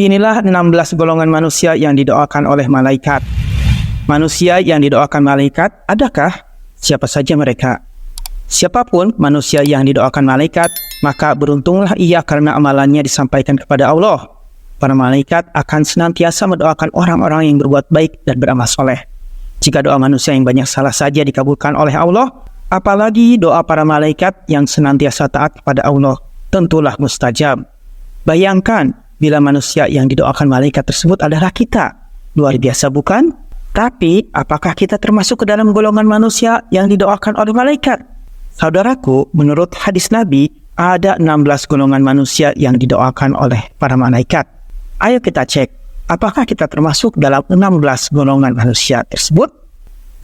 Inilah 16 golongan manusia yang didoakan oleh malaikat. Manusia yang didoakan malaikat, adakah? Siapa saja mereka? Siapapun manusia yang didoakan malaikat, maka beruntunglah ia karena amalannya disampaikan kepada Allah. Para malaikat akan senantiasa mendoakan orang-orang yang berbuat baik dan beramal soleh. Jika doa manusia yang banyak salah saja dikabulkan oleh Allah, apalagi doa para malaikat yang senantiasa taat kepada Allah, tentulah mustajab. Bayangkan bila manusia yang didoakan malaikat tersebut adalah kita. Luar biasa bukan? Tapi apakah kita termasuk ke dalam golongan manusia yang didoakan oleh malaikat? Saudaraku, menurut hadis Nabi, ada 16 golongan manusia yang didoakan oleh para malaikat. Ayo kita cek, apakah kita termasuk dalam 16 golongan manusia tersebut?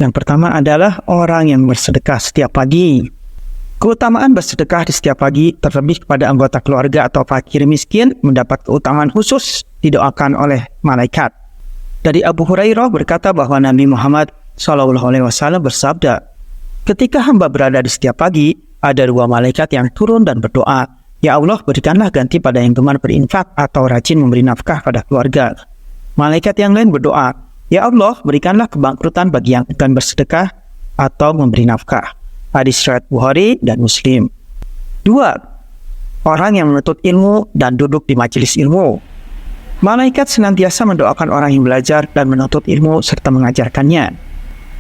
Yang pertama adalah orang yang bersedekah setiap pagi. Keutamaan bersedekah di setiap pagi, terlebih kepada anggota keluarga atau fakir miskin, mendapat keutamaan khusus didoakan oleh malaikat. Dari Abu Hurairah berkata bahwa Nabi Muhammad SAW bersabda, ketika hamba berada di setiap pagi, ada 2 malaikat yang turun dan berdoa, ya Allah, berikanlah ganti pada yang gemar berinfak atau rajin memberi nafkah pada keluarga. Malaikat yang lain berdoa, ya Allah, berikanlah kebangkrutan bagi yang enggan bersedekah atau memberi nafkah. Hadis riwayat Bukhari dan Muslim. 2. Orang yang menuntut ilmu dan duduk di majelis ilmu. Malaikat senantiasa mendoakan orang yang belajar dan menuntut ilmu serta mengajarkannya.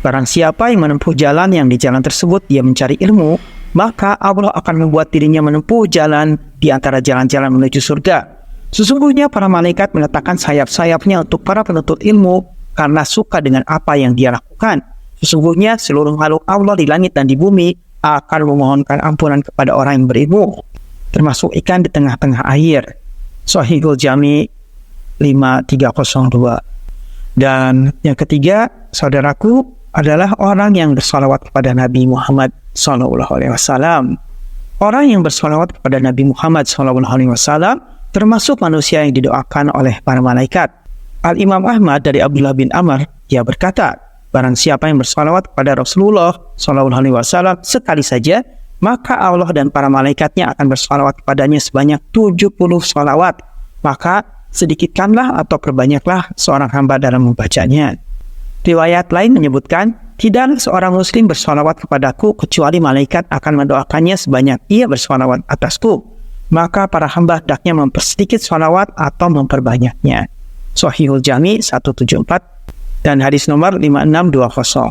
Barang siapa yang menempuh jalan yang di jalan tersebut dia mencari ilmu, maka Allah akan membuat dirinya menempuh jalan di antara jalan-jalan menuju surga. Sesungguhnya para malaikat meletakkan sayap-sayapnya untuk para penuntut ilmu karena suka dengan apa yang dia lakukan. Sesungguhnya seluruh makhluk Allah di langit dan di bumi akan memohonkan ampunan kepada orang yang berilmu, termasuk ikan di tengah-tengah air. Shahihul Jami 5302. Dan yang ketiga, saudaraku, adalah orang yang bersalawat kepada Nabi Muhammad SAW. Orang yang bersalawat kepada Nabi Muhammad SAW termasuk manusia yang didoakan oleh para malaikat. Al-Imam Ahmad dari Abdullah bin Amr, ia berkata, barang siapa yang bersalawat kepada Rasulullah SAW sekali saja, maka Allah dan para malaikatnya akan bersalawat kepadanya sebanyak 70 salawat. Maka sedikitkanlah atau perbanyaklah seorang hamba dalam membacanya. Riwayat lain menyebutkan, tidaklah seorang muslim bersalawat kepadaku kecuali malaikat akan mendoakannya sebanyak ia bersalawat atasku. Maka para hamba hendaknya mempersedikit salawat atau memperbanyaknya. Shahihul Jami 174 dan hadis nomor 5620.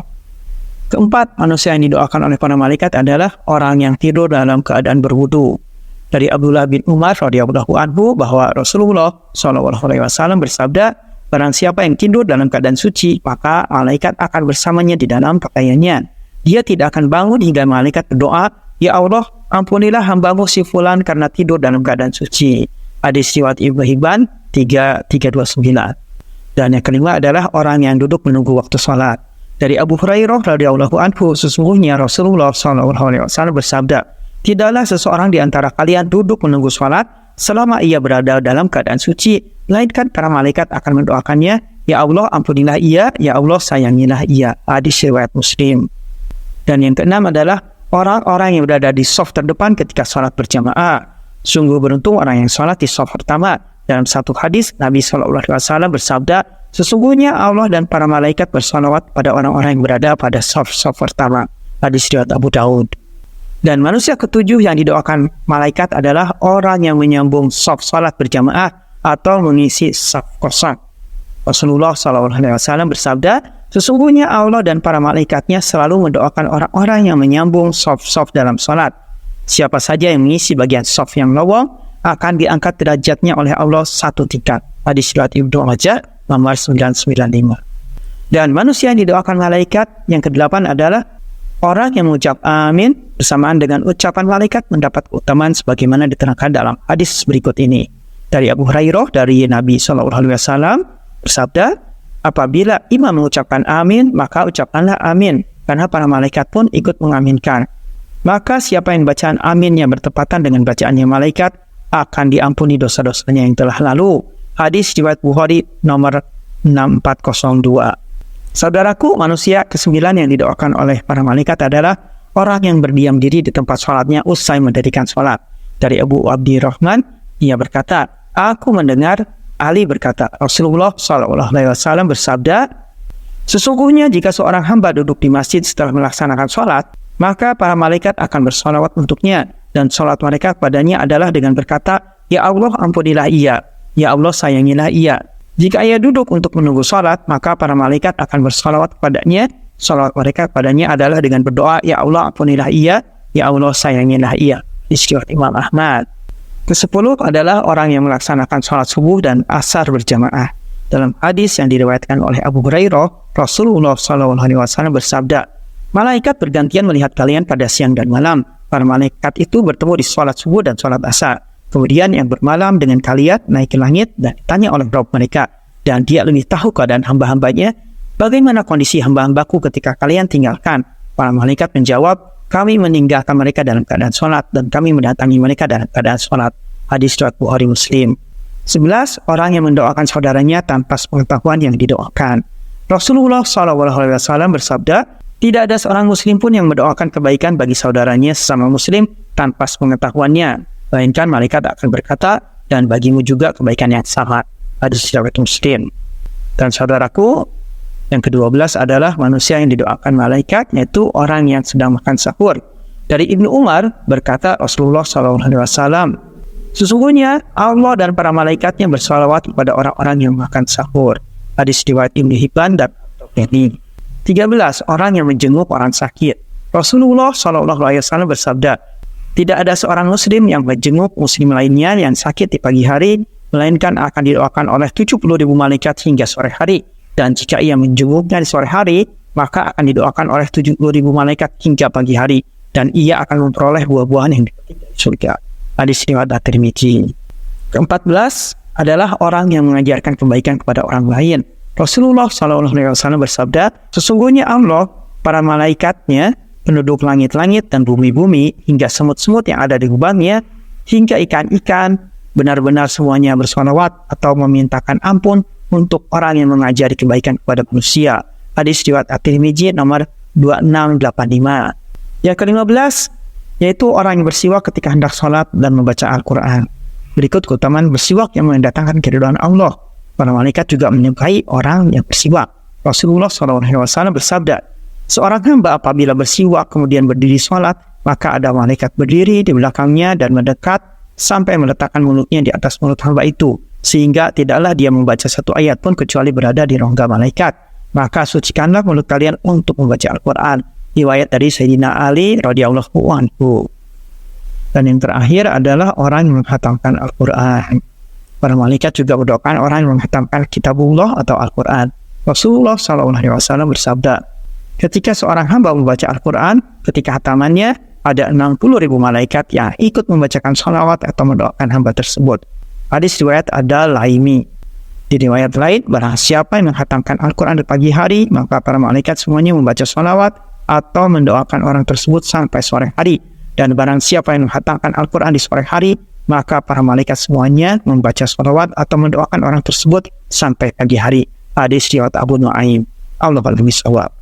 Keempat, manusia yang didoakan oleh para malaikat adalah orang yang tidur dalam keadaan berwudu. Dari Abdullah bin Umar radhiyallahu anhu bahwa Rasulullah SAW bersabda, barang siapa yang tidur dalam keadaan suci, maka malaikat akan bersamanya di dalam pakaiannya. Dia tidak akan bangun hingga malaikat berdoa, ya Allah, ampunilah hambamu si fulan karena tidur dalam keadaan suci. Hadis riwayat Ibnu Hibban 3329. Dan yang kelima adalah orang yang duduk menunggu waktu salat. Dari Abu Hurairah radhiyallahu anhu, sesungguhnya Rasulullah SAW bersabda, tidaklah seseorang di antara kalian duduk menunggu salat selama ia berada dalam keadaan suci, melainkan para malaikat akan mendoakannya, ya Allah, ampunilah ia, ya Allah, sayangilah ia. Hadis riwayat Muslim. Dan yang keenam adalah orang-orang yang berada di shaf terdepan ketika salat berjamaah. Sungguh beruntung orang yang salat di shaf pertama. Dalam satu hadis, Nabi SAW bersabda, sesungguhnya Allah dan para malaikat bersalawat pada orang-orang yang berada pada shaf-shaf pertama. Hadis riwayat Abu Daud. Dan manusia ketujuh yang didoakan malaikat adalah orang yang menyambung shaf salat berjamaah atau mengisi shaf kosong. Rasulullah SAW bersabda, sesungguhnya Allah dan para malaikatnya selalu mendoakan orang-orang yang menyambung shaf-shaf dalam salat. Siapa saja yang mengisi bagian shaf yang lowong akan diangkat derajatnya oleh Allah 1 tingkat. Hadis riwayat Ibnu Majah nomor 995. Dan manusia yang didoakan malaikat yang ke-8 adalah orang yang mengucap amin bersamaan dengan ucapan malaikat mendapat keutamaan sebagaimana diterangkan dalam hadis berikut ini. Dari Abu Hurairah dari Nabi SAW bersabda, apabila imam mengucapkan amin, maka ucapkanlah amin, karena para malaikat pun ikut mengaminkan. Maka siapa yang bacaan aminnya bertepatan dengan bacaannya malaikat, akan diampuni dosa-dosanya yang telah lalu. Hadis riwayat Bukhari nomor 6402. Saudaraku, manusia ke-9 yang didoakan oleh para malaikat adalah orang yang berdiam diri di tempat sholatnya usai mendirikan sholat. Dari Abu Abdirrahman, ia berkata, aku mendengar Ali berkata, Rasulullah SAW bersabda, sesungguhnya jika seorang hamba duduk di masjid setelah melaksanakan sholat, maka para malaikat akan bersolawat untuknya, dan sholat mereka kepadanya adalah dengan berkata, Ya Allah ampunilah ia, Ya Allah sayangilah ia. Jika ia duduk untuk menunggu sholat, maka para malaikat akan bersolawat kepadanya. Sholat mereka kepadanya adalah dengan berdoa, Ya Allah ampunilah ia, Ya Allah sayangilah ia. Riwayat Imam Ahmad. Ke-10 adalah orang yang melaksanakan sholat subuh dan asar berjamaah. Dalam hadis yang diriwayatkan oleh Abu Hurairah, Rasulullah SAW bersabda, malaikat bergantian melihat kalian pada siang dan malam. Para malaikat itu bertemu di sholat subuh dan sholat asar. Kemudian yang bermalam dengan kalian naik ke langit dan ditanya oleh Rabb mereka. Dan dia lebih tahu keadaan hamba-hambanya. Bagaimana kondisi hamba-hambaku ketika kalian tinggalkan? Para malaikat menjawab, kami meninggalkan mereka dalam keadaan sholat dan kami mendatangi mereka dalam keadaan sholat. Hadis riwayat Bukhari Muslim. 11. Orang yang mendoakan saudaranya tanpa pengetahuan yang didoakan. Rasulullah SAW bersabda, tidak ada seorang muslim pun yang mendoakan kebaikan bagi saudaranya sesama muslim tanpa pengetahuannya, melainkan malaikat akan berkata, dan bagimu juga kebaikan yang sama. Hadis riwayat Muslim. Dan saudaraku, yang ke-12 adalah manusia yang didoakan malaikat, yaitu orang yang sedang makan sahur. Dari Ibnu Umar berkata Rasulullah SAW, sesungguhnya Allah dan para malaikatnya bersalawat kepada orang-orang yang makan sahur. Hadis riwayat Ibnu Hibban dan Tirmidzi. 13. Orang yang menjenguk orang sakit. Rasulullah SAW bersabda, tidak ada seorang muslim yang menjenguk muslim lainnya yang sakit di pagi hari, melainkan akan didoakan oleh 70.000 malaikat hingga sore hari. Dan jika ia menjenguknya di sore hari, maka akan didoakan oleh 70.000 malaikat hingga pagi hari. Dan ia akan memperoleh buah-buahan yang dipetik dari surga. Hadis riwayat At-Tirmidzi. Ke-14 adalah orang yang mengajarkan kebaikan kepada orang lain. Rasulullah SAW bersabda, sesungguhnya Allah, para malaikatnya, penduduk langit-langit dan bumi-bumi, hingga semut-semut yang ada di lubangnya, hingga ikan-ikan, benar-benar semuanya bersolawat atau memintakan ampun untuk orang yang mengajari kebaikan kepada manusia. Hadis riwayat At-Tirmidzi nomor 2685. Yang ke-15 yaitu orang yang bersiwak ketika hendak sholat dan membaca Al-Quran. Berikut keutamaan bersiwak yang mendatangkan keridhaan Allah. Para malaikat juga menyukai orang yang bersiwak. Rasulullah SAW bersabda, seorang hamba apabila bersiwak kemudian berdiri sholat, maka ada malaikat berdiri di belakangnya dan mendekat sampai meletakkan mulutnya di atas mulut hamba itu, sehingga tidaklah dia membaca satu ayat pun kecuali berada di rongga malaikat. Maka sucikanlah mulut kalian untuk membaca Al-Quran. Riwayat dari Sayyidina Ali radhiyallahu anhu. Dan yang terakhir adalah orang yang menghatamkan Al-Quran. Para malaikat juga mendoakan orang yang menghatamkan Kitabullah atau Al-Quran. Rasulullah SAW bersabda, ketika seorang hamba membaca Al-Quran, ketika hatamannya ada 60.000 malaikat yang ikut membacakan sholawat atau mendoakan hamba tersebut. Hadis riwayat Ad-Dalaimi. Di riwayat lain, barang siapa yang menghatamkan Al-Quran di pagi hari, maka para malaikat semuanya membaca sholawat atau mendoakan orang tersebut sampai sore hari. Dan barang siapa yang menghatamkan Al-Quran di sore hari, maka para malaikat semuanya membaca sholawat atau mendoakan orang tersebut sampai pagi hari. Hadis riwayat Abu Nuaim. Allah a'lam bishawab.